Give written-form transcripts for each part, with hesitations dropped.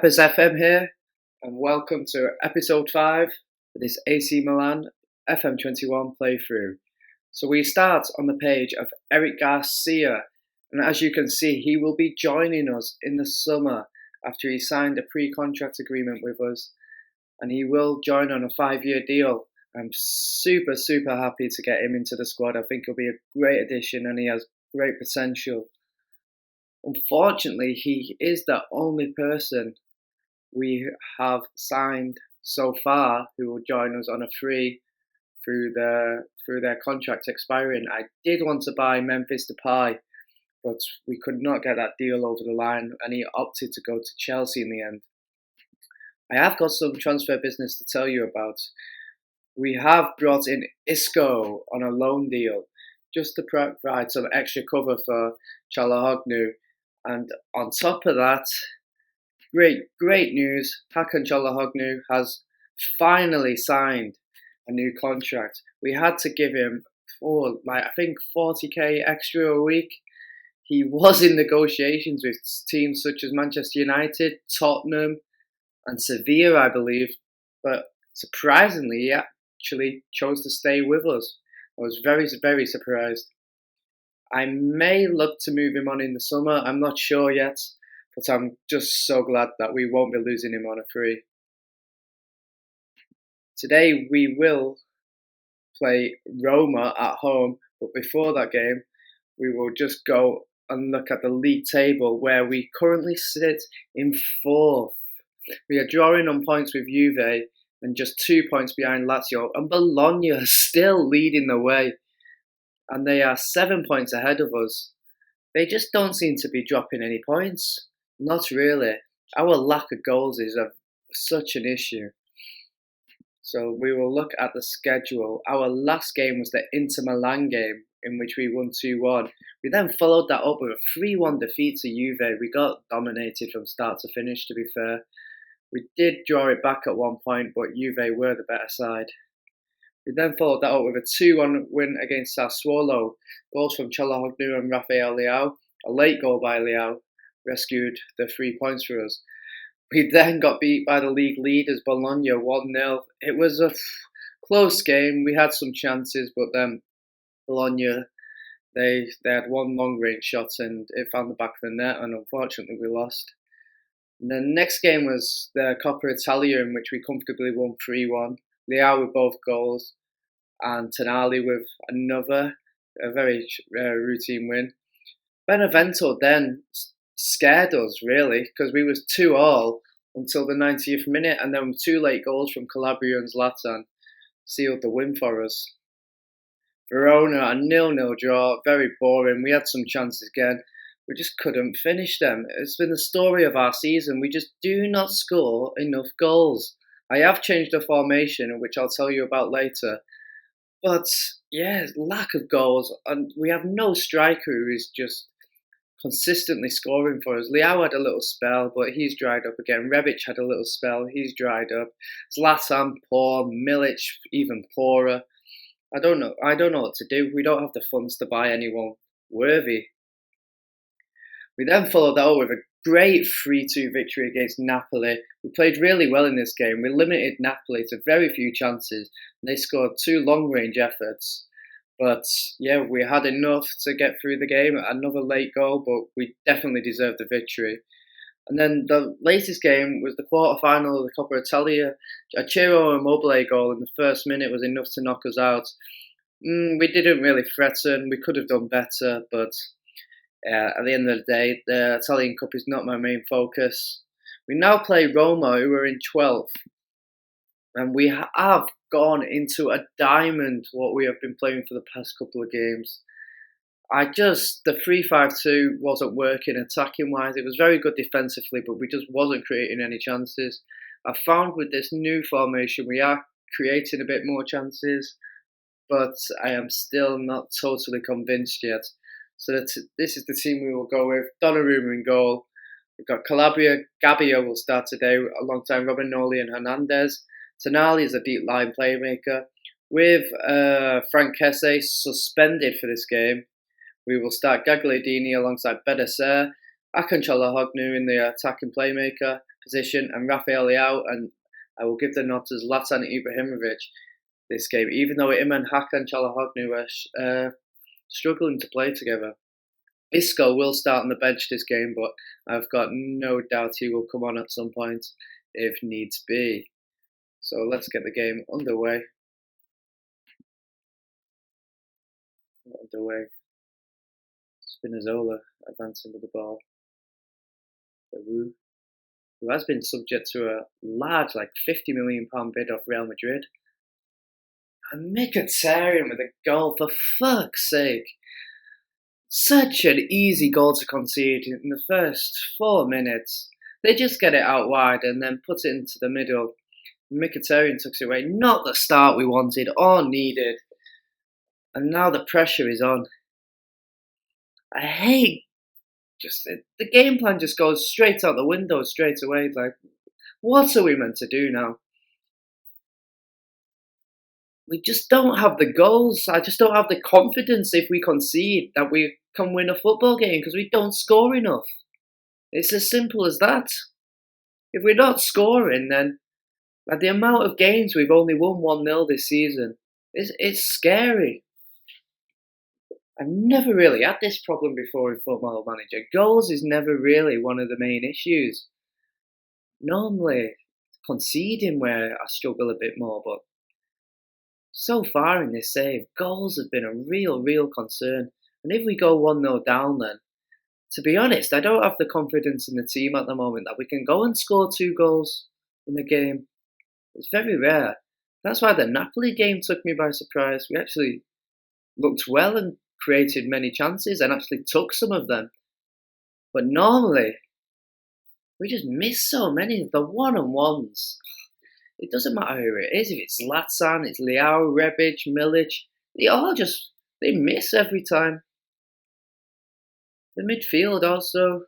Peppers FM here, and welcome to episode 5 of this AC Milan FM21 playthrough. So we start on the page of Eric Garcia, and as you can see, he will be joining us in the summer after he signed a pre-contract agreement with us, and he will join on a 5-year deal. I'm super happy to get him into the squad. I think he'll be a great addition and he has great potential. Unfortunately, he is the only person we have signed so far who will join us on a free through their contract expiring. I did want to buy Memphis Depay, but we could not get that deal over the line, and he opted to go to Chelsea in the end. I have got some transfer business to tell you about. We have brought in Isco on a loan deal just to provide some extra cover for Çalhanoğlu. And on top of that, great news, Hakan Çalhanoğlu has finally signed a new contract. We had to give him, I think 40k extra a week. He was in negotiations with teams such as Manchester United, Tottenham, and Sevilla, I believe. But surprisingly, he actually chose to stay with us. I was very surprised. I may look to move him on in the summer. I'm not sure yet, but I'm just so glad that we won't be losing him on a free. Today we will play Roma at home, but before that game, we will just go and look at the league table where we currently sit in 4th. We are drawing on points with Juve and just 2 points behind Lazio, and Bologna are still leading the way. And they are 7 points ahead of us. They just don't seem to be dropping any points. Not really. Our lack of goals is such an issue. So we will look at the schedule. Our last game was the Inter Milan game, in which we won 2-1. We then followed that up with a 3-1 defeat to Juve. We got dominated from start to finish, to be fair. We did draw it back at one point, but Juve were the better side. We then followed that up with a 2-1 win against Sassuolo. Goals from Çalhanoğlu and Rafael Leao. A late goal by Leao rescued the 3 points for us. We then got beat by the league leaders Bologna 1-0. It was a close game. We had some chances, but then Bologna, they had one long range shot and it found the back of the net, and unfortunately we lost. And the next game was the Coppa Italia, in which we comfortably won 3-1. Leao with both goals, and Tonali with a very routine win. Benevento then scared us, really, because we was 2-2 until the 90th minute, and then 2 late goals from Calabria and Zlatan sealed the win for us. Verona, a 0-0 draw, very boring. We had some chances again. We just couldn't finish them. It's been the story of our season. We just do not score enough goals. I have changed the formation, which I'll tell you about later. But yeah, lack of goals, and we have no striker who is just consistently scoring for us. Leao had a little spell, but he's dried up again. Rebic had a little spell, he's dried up. Zlatan poor, Milic even poorer. I don't know what to do. We don't have the funds to buy anyone worthy. We then followed that up with a great 3-2 victory against Napoli. We played really well in this game. We limited Napoli to very few chances, and they scored 2 long-range efforts. But yeah, we had enough to get through the game. Another late goal, but we definitely deserved the victory. And then the latest game was the quarter-final of the Coppa Italia. A Ciro Immobile goal in the first minute was enough to knock us out. We didn't really threaten. We could have done better, but at the end of the day, the Italian Cup is not my main focus. We now play Roma, who are in 12th. And we have gone into a diamond, what we have been playing for the past couple of games. The 3-5-2 wasn't working attacking-wise. It was very good defensively, but we just wasn't creating any chances. I found with this new formation, we are creating a bit more chances, but I am still not totally convinced yet. So this is the team we will go with. Donnarumma in goal. We've got Calabria. Gabbia will start today alongside Romagnoli and Hernandez. Tonali is a deep line playmaker. With Frank Kesse suspended for this game, we will start Gagliardini alongside Benacer, Hakan Çalhanoğlu in the attacking playmaker, position, and Rafael Leao, and I will give the nod to Zlatan Ibrahimovic this game, even though him and Hakan Çalhanoğlu were struggling to play together. Isco will start on the bench this game, but I've got no doubt he will come on at some point if needs be. So let's get the game underway. Spinazzola advancing with the ball. Who has been subject to a large, like £50 million bid off Real Madrid. And Mkhitaryan with a goal, for fuck's sake. Such an easy goal to concede in the first 4 minutes. They just get it out wide and then put it into the middle. Mkhitaryan took it away. Not the start we wanted or needed. And now the pressure is on. I hate just the game plan just goes straight out the window straight away. Like, what are we meant to do now? We just don't have the goals. I just don't have the confidence if we concede that we can win a football game because we don't score enough. It's as simple as that. If we're not scoring, then like the amount of games we've only won 1-0 this season, it's scary. I've never really had this problem before in Football Manager. Goals is never really one of the main issues. Normally, conceding where I struggle a bit more, but so far in this save, goals have been a real concern. And if we go 1-0 down then, to be honest, I don't have the confidence in the team at the moment that we can go and score 2 goals in a game. It's very rare. That's why the Napoli game took me by surprise. We actually looked well and created many chances and actually took some of them. But normally, we just miss so many of the one-on-ones. It doesn't matter who it is, if it's Zlatan, it's Leao, Rebic, Milic, they miss every time. The midfield also,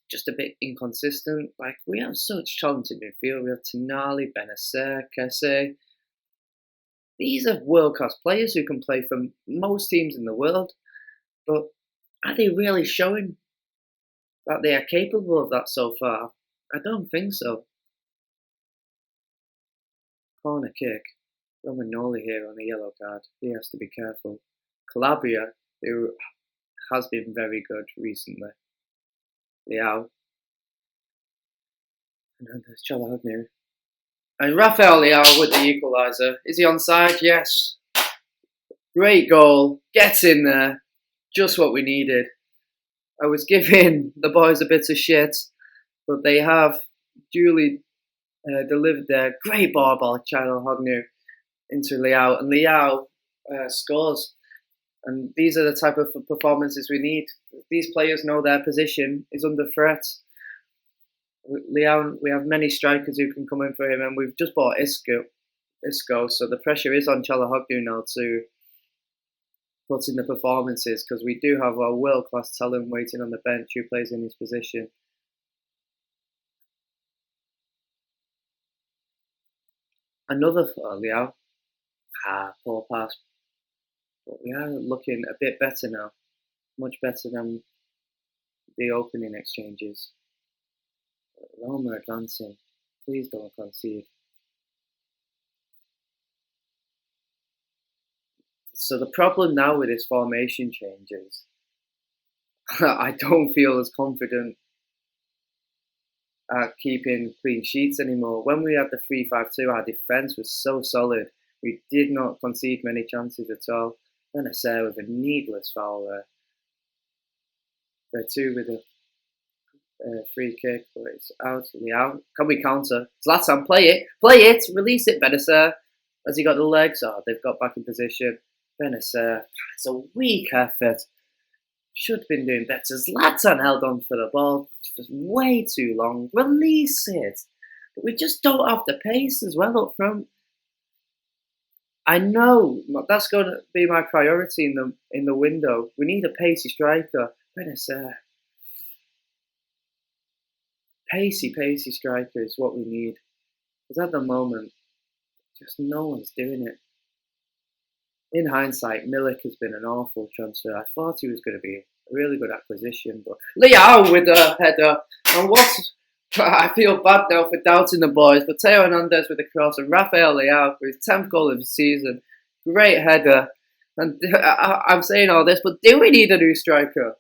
just a bit inconsistent. Like, we have such talented midfield. We have Tonali, Benacer, Kesse. These are world-class players who can play for most teams in the world. But are they really showing that they are capable of that so far? I don't think so. Corner kick. Romagnoli here on a yellow card. He has to be careful. Calabria, who has been very good recently. Leao. And then there's Çalhanoğlu. And Rafael Leao with the equaliser. Is he onside? Yes. Great goal. Get in there. Just what we needed. I was giving the boys a bit of shit, but they have duly delivered their great ball by Çalhanoğlu into Leao. And Leao scores. And these are the type of performances we need. These players know their position is under threat. Leao, we have many strikers who can come in for him, and we've just bought Isco, so the pressure is on Çalhanoğlu now to put in the performances because we do have a world-class talent waiting on the bench who plays in his position. Another for Leao. Poor pass. But we are looking a bit better now. Much better than the opening exchanges. Roma advancing. Please don't concede. So the problem now with this formation change is I don't feel as confident at keeping clean sheets anymore. When we had the 3-5-2, our defence was so solid. We did not concede many chances at all. Benacer with a needless foul there. Two with a free kick, but it's out. Leao. Can we counter? Zlatan, play it, release it, Benacer. Has he got the legs? Oh, they've got back in position. Benacer, it's a weak effort. Should have been doing better. Zlatan held on for the ball for way too long. Release it. But we just don't have the pace as well up front. I know that's going to be my priority in the window. We need a pacey striker. Benacer. Pacey striker is what we need. Because at the moment, just no one's doing it. In hindsight, Milik has been an awful transfer. I thought he was going to be a really good acquisition, but Leao with a header. And I feel bad now for doubting the boys, but Teo Hernandez with the cross and Rafael Leao with his 10th goal of the season. Great header. And I'm saying all this, but do we need a new striker?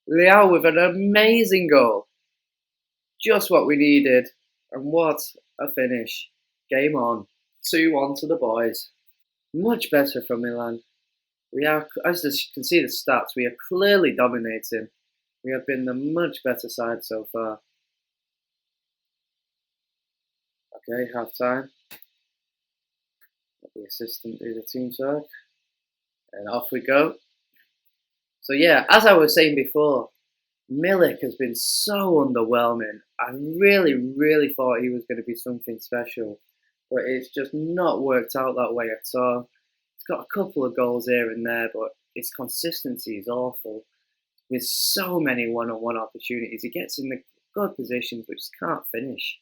Leao with an amazing goal. Just what we needed. And what a finish. Game on. 2-1 to the boys. Much better from Milan. We are, as you can see the stats, we are clearly dominating. We have been the much better side so far. Okay, half time. Let the assistant do the team talk. And off we go. So yeah, as I was saying before, Milik has been so underwhelming. I really thought he was going to be something special, but it's just not worked out that way at all. He's got a couple of goals here and there, but his consistency is awful. With so many one-on-one opportunities, he gets in the good positions but just can't finish.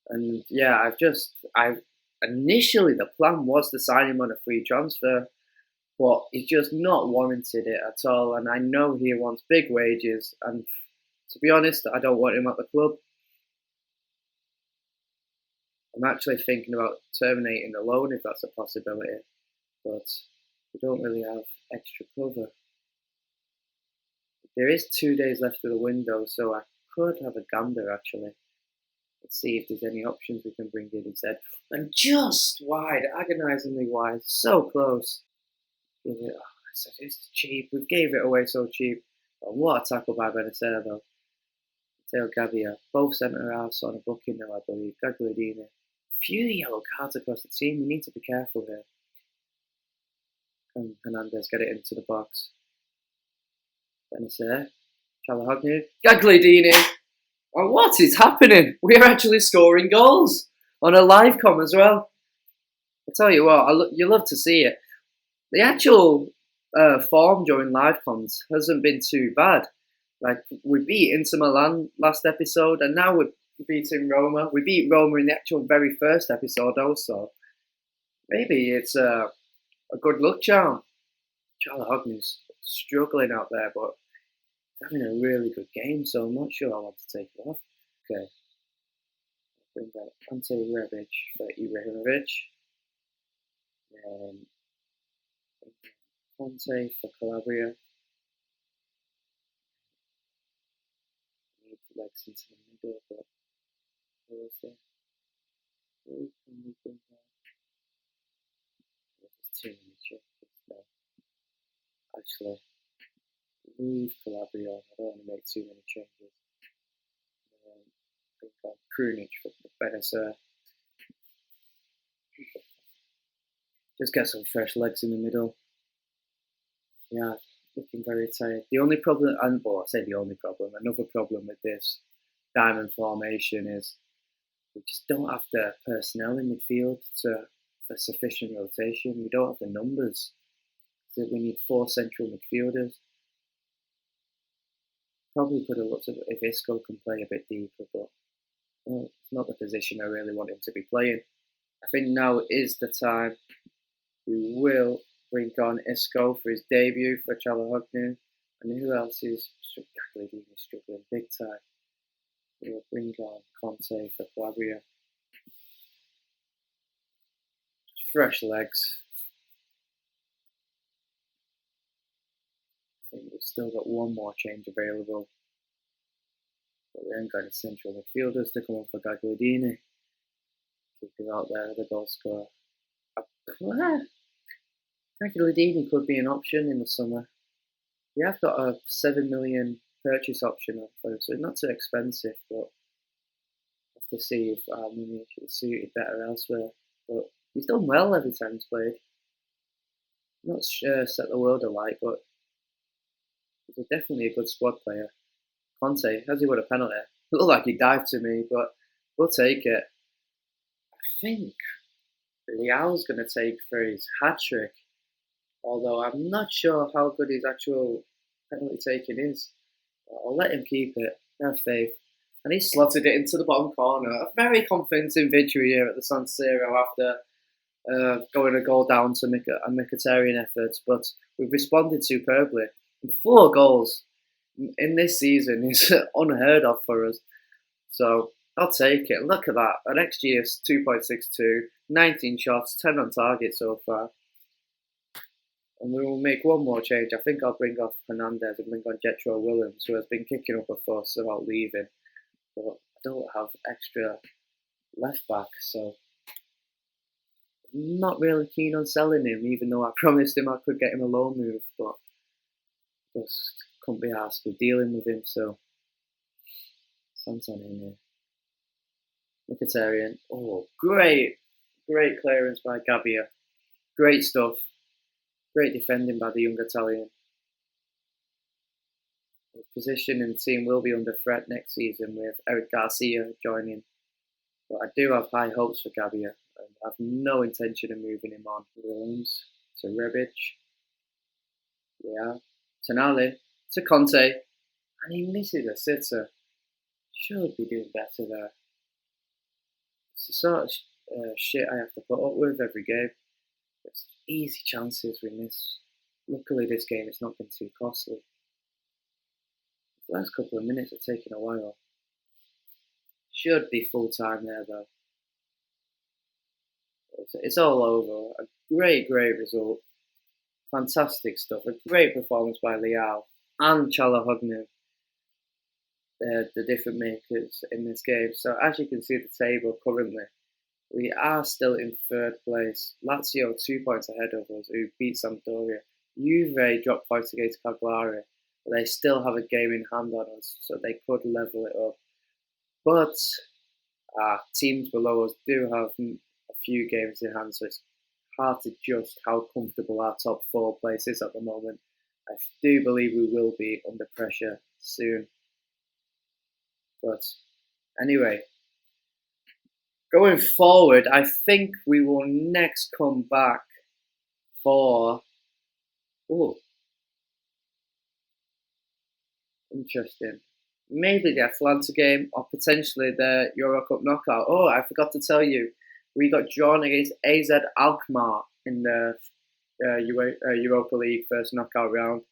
And yeah, I initially the plan was to sign him on a free transfer, but he's just not warranted it at all. And I know he wants big wages, and to be honest, I don't want him at the club. I'm actually thinking about terminating the loan if that's a possibility, but we don't really have extra cover. There is 2 days left of the window, so I could have a gander actually. Let's see if there's any options we can bring in instead. And just wide, agonisingly wide, so close. It's cheap. We gave it away so cheap. But what a tackle by Benacer though. Matteo Gabbia, both centre halves on a booking now, I believe. Gagliardini. Few yellow cards across the team. We need to be careful here. Can Hernandez get it into the box? Benacer. Çalhanoğlu. Gagliardini. Oh, what is happening? We're actually scoring goals on a live com as well. I tell you what, you love to see it. The actual form during live comms hasn't been too bad. Like, we beat Inter Milan last episode, and now we're beating Roma. We beat Roma in the actual very first episode also. Maybe it's a good luck charm. Çalhanoğlu's struggling out there, but having a really good game, so I'm not sure I want to take it off. Okay. Bring that Ante Rebic for Ibrahimovic. Conte for Calabria. Need legs into the middle, but where is it? Who can we bring that? There's too many changes now. Actually, leave Calabria. I don't want to make too many changes. Bring on Krunic for Benacer. Just get some fresh legs in the middle. Yeah, looking very tired. The only problem, I say the only problem, another problem with this diamond formation is we just don't have the personnel in midfield for sufficient rotation. We don't have the numbers. So we need 4 central midfielders. Probably could have looked at if Isco can play a bit deeper, but it's not the position I really want him to be playing. I think now is the time. We will bring on Isco for his debut for Çalhanoğlu. And who else is struggling big time? We'll bring on Conte for Calabria. Fresh legs. I think we've still got one more change available. But we haven't got any central midfielders to come on for Gagliardini. Keep him out there, the goal scorer. Gagliardini could be an option in the summer. We have got a 7 million purchase option for him, so not too expensive, but have to see if our money is suited better elsewhere. But he's done well every time he's played. Not sure set the world alight, but he's definitely a good squad player. Conte, has he got a penalty? It looked like he dived to me, but we'll take it. I think Leao's going to take for his hat-trick, although I'm not sure how good his actual penalty taking is. I'll let him keep it, have faith. And he slotted it into the bottom corner. A very convincing victory here at the San Siro after going a goal down to a Mkhitaryan effort, but we've responded superbly. 4 goals in this season is unheard of for us. So I'll take it. Look at that. An XG is 2.62, 19 shots, 10 on target so far. And we will make one more change. I think I'll bring off Hernandez and bring on Jetro Williams, who has been kicking up a fuss about leaving. But I don't have extra left back, so I'm not really keen on selling him, even though I promised him I could get him a loan move, but just couldn't be asked with dealing with him, so Santon in here. Mkhitaryan. Oh, great clearance by Gabbia. Great stuff. Great defending by the young Italian. His position in the team will be under threat next season with Eric Garcia joining. But I do have high hopes for Gabbia. I have no intention of moving him on. Williams to Rebic. Yeah. Tonali to Conte. And he misses a sitter. Should be doing better there. It's the sort of shit I have to put up with every game. It's easy chances we miss. Luckily this game it's not been too costly. The last couple of minutes have taken a while. Should be full time there though. It's all over. A great result. Fantastic stuff. A great performance by Leao and Çalhanoğlu. The different makers in this game. So as you can see the table currently, we are still in third place. Lazio 2 points ahead of us, who beat Sampdoria. Juve dropped points against Cagliari, but they still have a game in hand on us, so they could level it up. But teams below us do have a few games in hand, so it's hard to judge how comfortable our top 4 place is at the moment. I do believe we will be under pressure soon. But anyway, going forward, I think we will next come back for... Oh, interesting. Maybe the Atlanta game or potentially the Euro Cup knockout. Oh, I forgot to tell you, we got drawn against AZ Alkmaar in the Europa League first knockout round.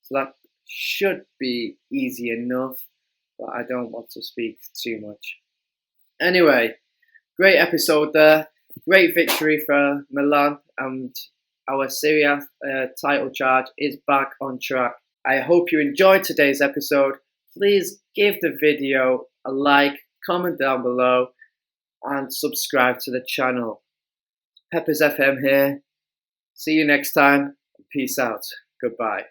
So that should be easy enough, but I don't want to speak too much. Anyway, great episode there. Great victory for Milan, and our Serie A title charge is back on track. I hope you enjoyed today's episode. Please give the video a like, comment down below, and subscribe to the channel. Peppers FM here. See you next time. Peace out. Goodbye.